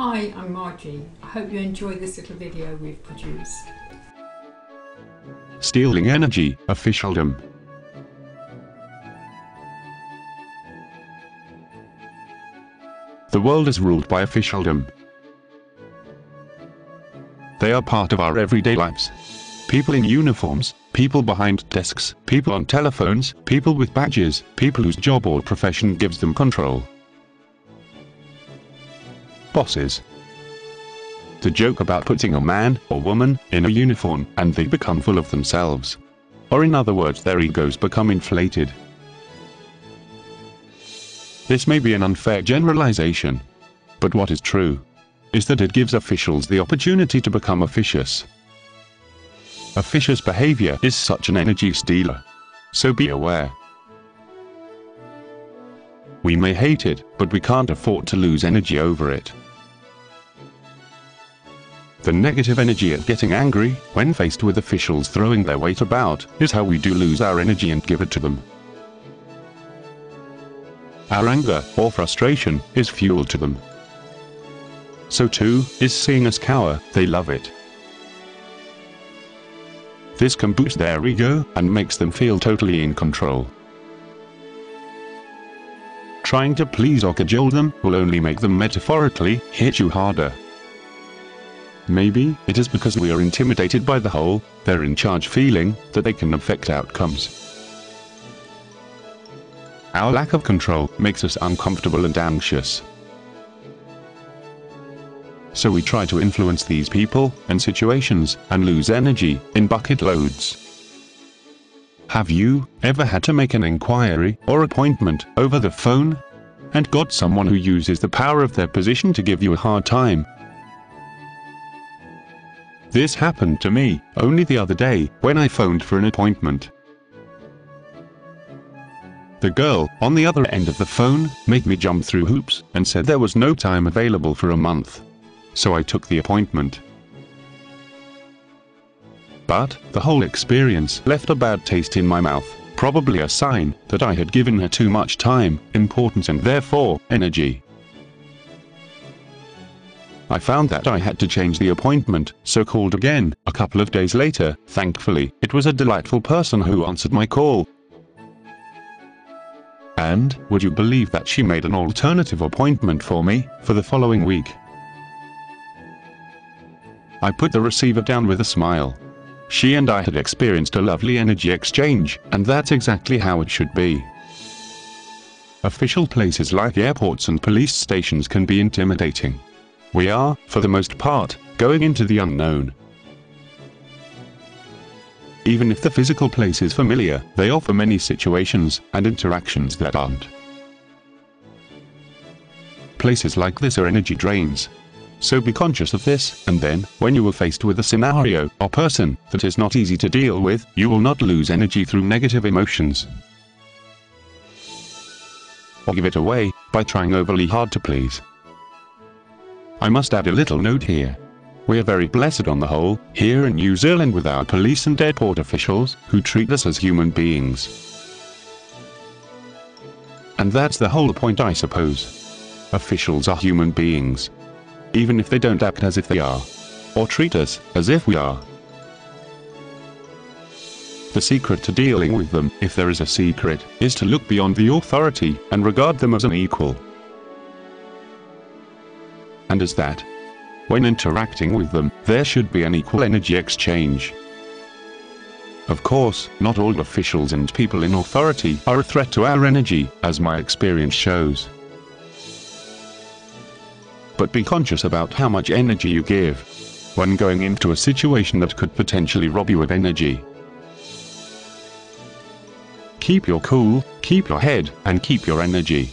Hi, I'm Margie. I hope you enjoy this little video we've produced. Stealing energy, officialdom. The world is ruled by officialdom. They are part of our everyday lives. People in uniforms, people behind desks, people on telephones, people with badges, people whose job or profession gives them control. Bosses. The joke about putting a man or woman in a uniform and they become full of themselves. Or in other words, their egos become inflated. This may be an unfair generalization, but what is true is that it gives officials the opportunity to become officious. Officious behavior is such an energy stealer, so be aware. We may hate it, but we can't afford to lose energy over it. The negative energy of getting angry when faced with officials throwing their weight about is how we do lose our energy and give it to them. Our anger or frustration is fuel to them. So too is seeing us cower. They love it. This can boost their ego and makes them feel totally in control. Trying to please or cajole them will only make them metaphorically hit you harder. Maybe it is because we are intimidated by the whole "they're in charge" feeling that they can affect outcomes. Our lack of control makes us uncomfortable and anxious. So we try to influence these people and situations and lose energy in bucket loads. Have you ever had to make an inquiry or appointment over the phone and got someone who uses the power of their position to give you a hard time? This happened to me only the other day when I phoned for an appointment. The girl on the other end of the phone made me jump through hoops and said there was no time available for a month. So I took the appointment. But the whole experience left a bad taste in my mouth, probably a sign that I had given her too much time, importance and therefore energy. I found that I had to change the appointment, so called again a couple of days later. Thankfully, it was a delightful person who answered my call. And, would you believe that she made an alternative appointment for me for the following week? I put the receiver down with a smile. She and I had experienced a lovely energy exchange, and that's exactly how it should be. Official places like airports and police stations can be intimidating. We are, for the most part, going into the unknown. Even if the physical place is familiar, they offer many situations and interactions that aren't. Places like this are energy drains. So be conscious of this, and then, when you are faced with a scenario or person that is not easy to deal with, you will not lose energy through negative emotions or give it away by trying overly hard to please. I must add a little note here. We are very blessed on the whole, here in New Zealand with our police and airport officials, who treat us as human beings. And that's the whole point, I suppose. Officials are human beings. Even if they don't act as if they are, or treat us as if we are. The secret to dealing with them, if there is a secret, is to look beyond the authority and regard them as an equal. And as that, when interacting with them, there should be an equal energy exchange. Of course, not all officials and people in authority are a threat to our energy, as my experience shows. But be conscious about how much energy you give when going into a situation that could potentially rob you of energy. Keep your cool, keep your head, and keep your energy.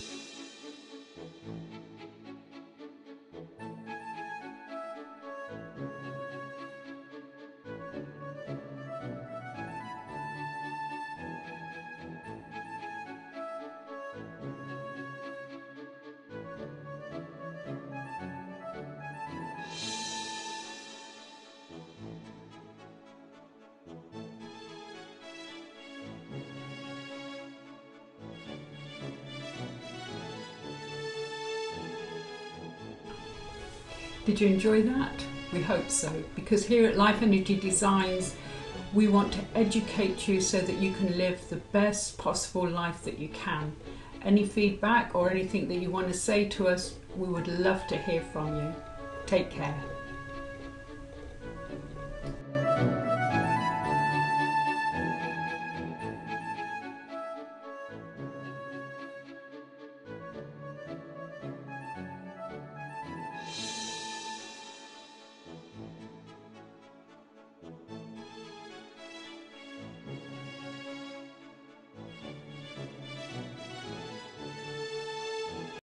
Did you enjoy that? We hope so, because here at Life Energy Designs, we want to educate you so that you can live the best possible life that you can. Any feedback or anything that you want to say to us, we would love to hear from you. Take care.